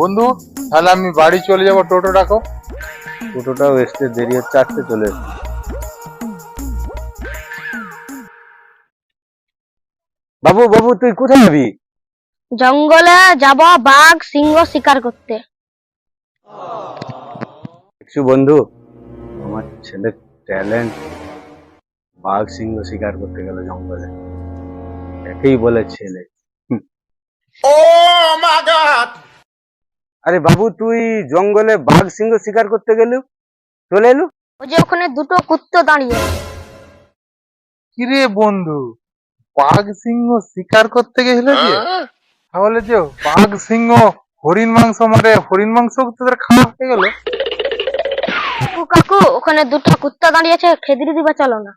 বন্ধু, তাহলে আমি বাড়ি চলে যাবো, টোটো ডাকো। টোটোটাও আসতে দেরি হচ্ছে, আসতে চলে এসছে। বাবু বাবু, তুই কোথায় যাবি? জঙ্গলে যাব বাঘ সিংহ শিকার করতে। কিছু বন্ধু, আমার ছেলের ট্যালেন্ট, বাঘ সিংহ শিকার করতে গেল জঙ্গলে, একেই বলে ছেলে। আরে বাবু, তুই জঙ্গলে বাঘ সিংহ শিকার করতে গেলু, চলে এলু। ওই যে ওখানে দুটো কুত্তো দাঁড়িয়ে। কিরে বন্ধু, বাঘ সিংহ শিকার করতে গেছিল যে? তাহলে যে বাঘ সিংহ হরিণ মাংস মারে, হরিণ মাংস তোদের খাওয়া হয়ে গেল? কাকু কাকু, ওখানে দুটো কুত্তা দাঁড়িয়েছে, খেদিয়ে দিবা চলো না।